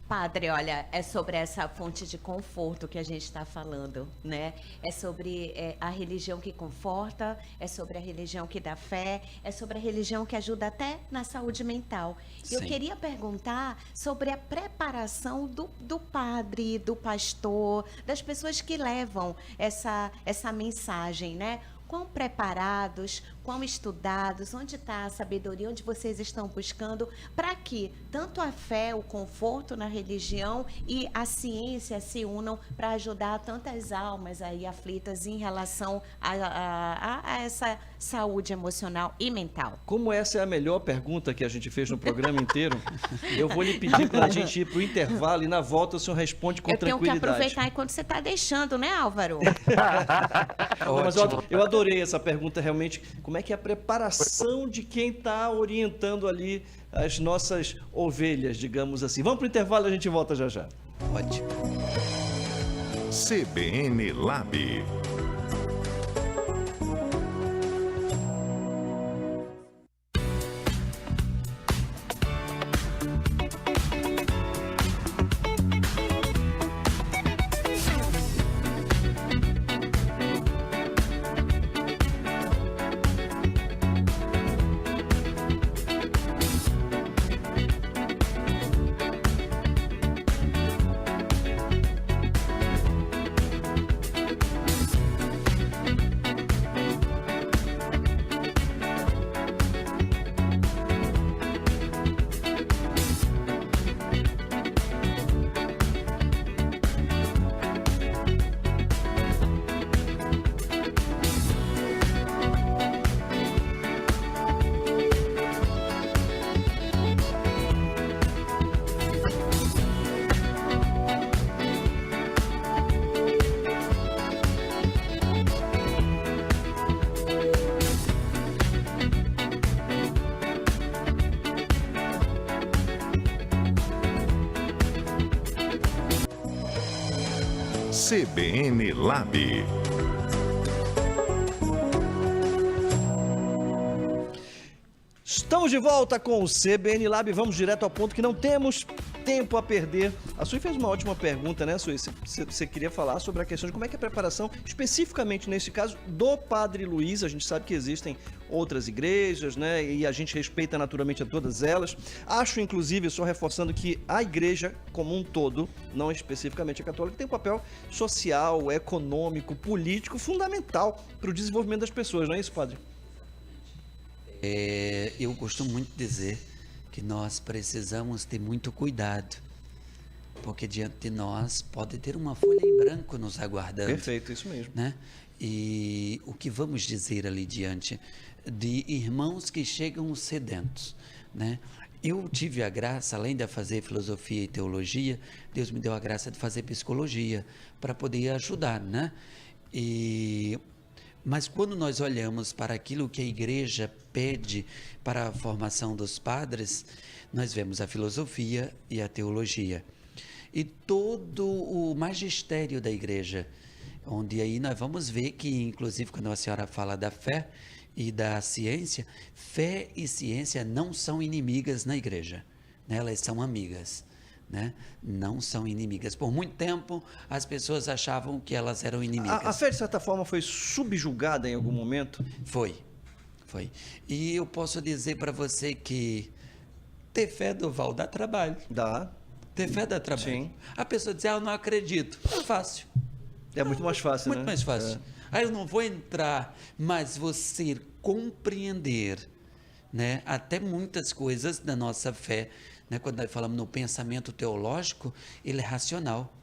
Speaker 3: Padre, olha, é sobre essa fonte de conforto que a gente está falando, né? É sobre a religião que conforta, é sobre a religião que dá fé, é sobre a religião que ajuda até na saúde mental.
Speaker 5: Sim.
Speaker 3: Eu queria perguntar sobre a preparação do padre, do pastor, das pessoas que levam essa mensagem, né? quão preparados, quão estudados, onde está a sabedoria, onde vocês estão buscando, para que tanto a fé, o conforto na religião e a ciência se unam para ajudar tantas almas aí aflitas em relação a essa saúde emocional e mental.
Speaker 2: Como essa é a melhor pergunta que a gente fez no programa inteiro, eu vou lhe pedir para a gente ir para o intervalo e na volta o senhor responde com
Speaker 3: Eu tenho que
Speaker 2: tranquilidade.
Speaker 3: aproveitar enquanto você está deixando, né, Álvaro?
Speaker 2: Não, mas eu adorei essa pergunta realmente. Como é que é a preparação de quem está orientando ali as nossas ovelhas, digamos assim. Vamos para o intervalo e a gente volta já já.
Speaker 5: Ótimo.
Speaker 1: CBN Lab. CBN Lab.
Speaker 2: Estamos de volta com o CBN Lab. Vamos direto ao ponto que não temos tempo a perder. A Sui fez uma ótima pergunta, né, Sui? Você queria falar sobre a questão de como é que é a preparação, especificamente nesse caso, do Padre Luiz. A gente sabe que existem outras igrejas, né? E a gente respeita naturalmente a todas elas. Acho, inclusive, só reforçando que a igreja como um todo, não especificamente a católica, tem um papel social, econômico, político fundamental para o desenvolvimento das pessoas, não é isso, Padre?
Speaker 5: Eu costumo muito dizer que nós precisamos ter muito cuidado, porque diante de nós pode ter uma folha em branco nos aguardando.
Speaker 2: Perfeito, isso mesmo.
Speaker 5: Né? E o que vamos dizer ali diante de irmãos que chegam sedentos, né? Eu tive a graça, além de fazer filosofia e teologia, Deus me deu a graça de fazer psicologia para poder ajudar, né? Mas quando nós olhamos para aquilo que a igreja pede para a formação dos padres, nós vemos a filosofia e a teologia. E todo o magistério da igreja, onde aí nós vamos ver que, inclusive, quando a senhora fala da fé e da ciência, fé e ciência não são inimigas na igreja, né? Elas são amigas. Né? Não são inimigas. Por muito tempo, as pessoas achavam que elas eram inimigas.
Speaker 2: A fé, de certa forma, foi subjugada em algum momento?
Speaker 5: Foi. E eu posso dizer para você que ter fé, Duval, dá trabalho.
Speaker 2: Dá.
Speaker 5: Ter fé dá trabalho.
Speaker 2: Sim.
Speaker 5: A pessoa diz, eu não acredito. É fácil.
Speaker 2: É muito mais fácil,
Speaker 5: Muito mais fácil. Aí eu não vou entrar, mas você compreender, né, até muitas coisas da nossa fé, né, quando nós falamos no pensamento teológico, ele é racional.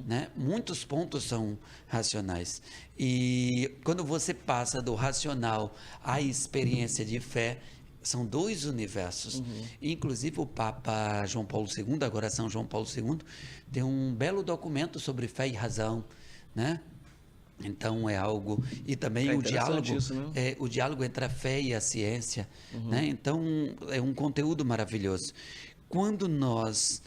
Speaker 5: Né? Muitos pontos são racionais. E quando você passa do racional à experiência de fé, são dois universos. Inclusive o Papa João Paulo II, agora São João Paulo II, tem um belo documento sobre fé e razão, né? Então é algo, e também o diálogo,
Speaker 2: isso, né?
Speaker 5: o diálogo entre a fé e a ciência, né? Então é um conteúdo maravilhoso. Quando nós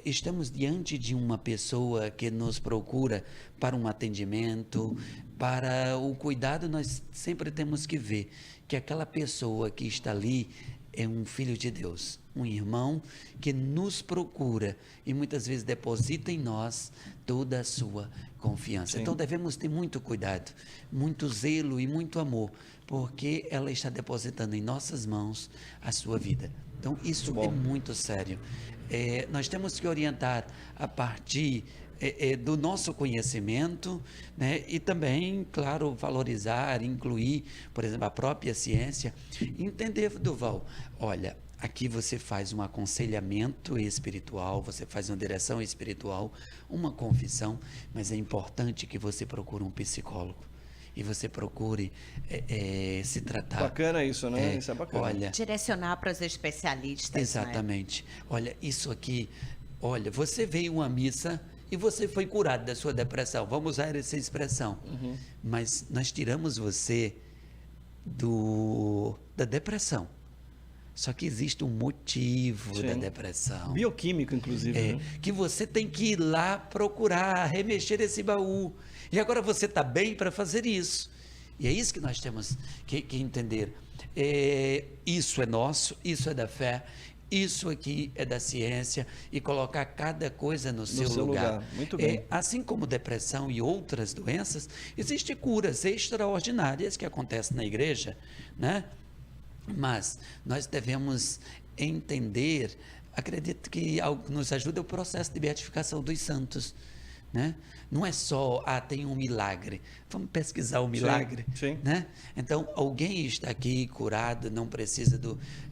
Speaker 5: estamos diante de uma pessoa que nos procura para um atendimento, para o cuidado, nós sempre temos que ver que aquela pessoa que está ali é um filho de Deus, um irmão que nos procura e muitas vezes deposita em nós toda a sua confiança.
Speaker 2: Sim.
Speaker 5: Então devemos ter muito cuidado, muito zelo e muito amor, porque ela está depositando em nossas mãos a sua vida. Então isso é muito sério. Nós temos que orientar a partir do nosso conhecimento, né? E também, claro, valorizar, incluir, por exemplo, a própria ciência. Entender, Durval, olha, aqui você faz um aconselhamento espiritual, você faz uma direção espiritual, uma confissão, mas é importante que você procure um psicólogo e você procure se tratar.
Speaker 2: Bacana isso, né? Isso é bacana.
Speaker 5: Olha,
Speaker 3: Direcionar para os especialistas.
Speaker 5: exatamente. Né? Olha, isso aqui, olha, você veio a uma missa e você foi curado da sua depressão. Vamos usar essa expressão. Mas nós tiramos você da depressão. Só que existe um motivo da depressão.
Speaker 2: Bioquímico, inclusive. Né?
Speaker 5: Que você tem que ir lá procurar, remexer esse baú. E agora você está bem para fazer isso. E é isso que nós temos que entender. Isso é nosso, isso é da fé, isso aqui é da ciência, e colocar cada coisa no seu lugar.
Speaker 2: Muito bem.
Speaker 5: Assim como depressão e outras doenças, existem curas extraordinárias que acontecem na igreja, né? Mas nós devemos entender, acredito que algo que nos ajuda é o processo de beatificação dos santos, né? Não é só, tem um milagre, vamos pesquisar o milagre,
Speaker 2: sim.
Speaker 5: Né? Então, alguém está aqui curado, não precisa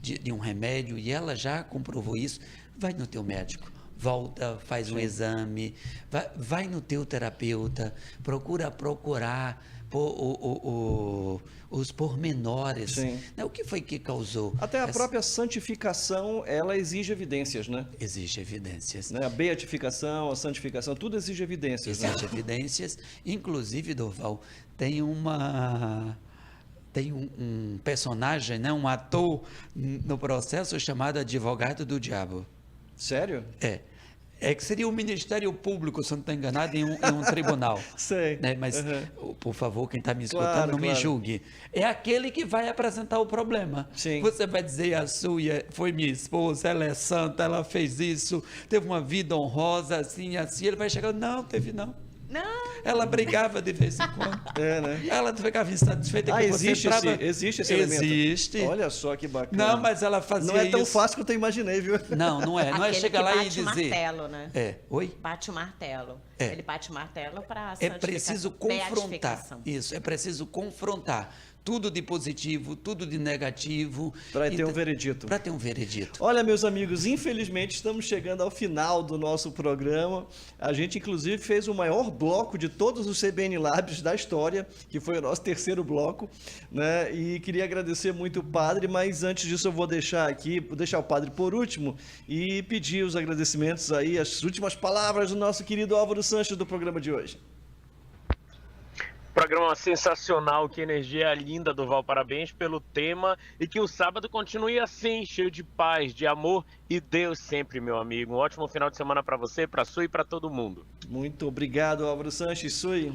Speaker 5: de um remédio, e ela já comprovou isso, vai no teu médico, volta, faz um exame, vai no teu terapeuta, procurar os pormenores, né? O que foi que causou?
Speaker 2: Até a própria santificação, ela exige evidências, né?
Speaker 5: Exige evidências.
Speaker 2: Né? A beatificação, a santificação, tudo exige evidências.
Speaker 5: Exige evidências. Inclusive, Durval, tem um personagem, né? Um ator no processo chamado advogado do diabo.
Speaker 2: Sério?
Speaker 5: É que seria o Ministério Público, se eu não estou enganado, em um tribunal.
Speaker 2: Sei.
Speaker 5: Né? Mas, por favor, quem está me escutando, não me julgue. É aquele que vai apresentar o problema.
Speaker 2: Sim.
Speaker 5: Você vai dizer, a sua foi minha esposa, ela é santa, ela fez isso, teve uma vida honrosa, assim, assim. Ele vai chegar, não, teve não.
Speaker 3: Não.
Speaker 5: Ela brigava de vez em quando.
Speaker 2: Né?
Speaker 5: Ela ficava insatisfeita que você
Speaker 2: existe esse elemento?
Speaker 5: Existe.
Speaker 2: Olha só que bacana.
Speaker 5: Não, mas ela fazia isso.
Speaker 2: Não é tão fácil quanto eu imaginei, viu?
Speaker 5: Não é. Não é
Speaker 3: Aquele
Speaker 5: chegar
Speaker 3: que
Speaker 5: lá e
Speaker 3: bate o
Speaker 5: dizer...
Speaker 3: martelo, né?
Speaker 5: Oi?
Speaker 3: Bate o martelo. Ele bate o martelo para
Speaker 5: É preciso confrontar.
Speaker 3: beatificação.
Speaker 5: Isso, é preciso confrontar. Tudo de positivo, tudo de negativo.
Speaker 2: Para ter um veredito.
Speaker 5: Para ter um veredito.
Speaker 2: Olha, meus amigos, infelizmente estamos chegando ao final do nosso programa. A gente, inclusive, fez o maior bloco de todos os CBN Labs da história, que foi o nosso terceiro bloco, né? E queria agradecer muito o padre, mas antes disso eu vou deixar o padre por último e pedir os agradecimentos aí, as últimas palavras do nosso querido Álvaro Sanches do programa de hoje.
Speaker 4: Programa sensacional, que energia linda, Durval, parabéns pelo tema, e que o sábado continue assim, cheio de paz, de amor e Deus sempre, meu amigo. Um ótimo final de semana para você, para a Sui e para todo mundo.
Speaker 2: Muito obrigado, Álvaro Sanches. Sui.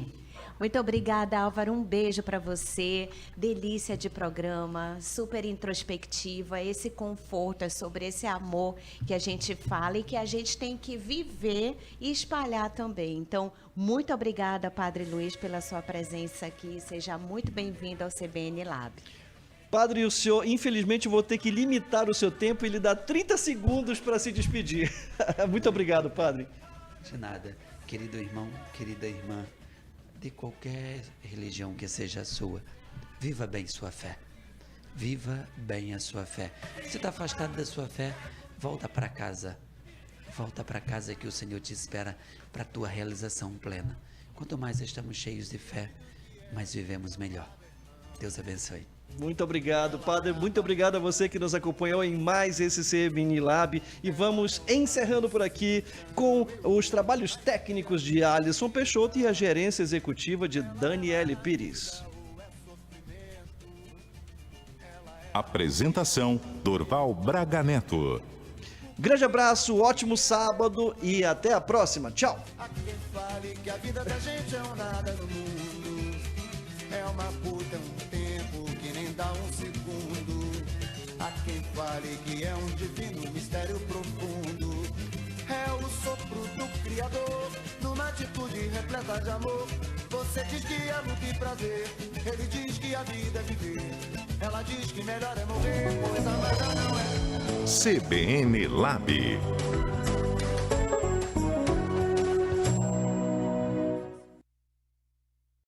Speaker 3: Muito obrigada, Álvaro. Um beijo para você. Delícia de programa, super introspectiva. Esse conforto, é sobre esse amor que a gente fala e que a gente tem que viver e espalhar também. Então, muito obrigada, Padre Luiz, pela sua presença aqui. Seja muito bem-vindo ao CBN Lab.
Speaker 2: Padre, o senhor, infelizmente, vou ter que limitar o seu tempo e lhe dar 30 segundos para se despedir. Muito obrigado, Padre.
Speaker 5: De nada. Querido irmão, querida irmã, de qualquer religião que seja a sua, viva bem sua fé. Viva bem a sua fé. Se está afastado da sua fé, volta para casa. Volta para casa que o Senhor te espera para a tua realização plena. Quanto mais estamos cheios de fé, mais vivemos melhor. Deus abençoe.
Speaker 2: Muito obrigado, Padre. Muito obrigado a você que nos acompanhou em mais esse CBN Lab. E vamos encerrando por aqui com os trabalhos técnicos de Alisson Peixoto e a gerência executiva de Daniele Pires.
Speaker 1: Apresentação: Durval Braga Neto.
Speaker 2: Grande abraço, ótimo sábado e até a próxima. Tchau.
Speaker 7: Há quem fale que a vida da gente é um nada no mundo. É uma puta, um tempo que nem dá um segundo. Há quem fale que é um divino mistério profundo. É o sopro do Criador, numa atitude repleta de amor. Você diz que é luta e prazer, ele diz que a vida é viver. Ela diz que melhor é morrer, pois a vida não é.
Speaker 1: CBN Lab.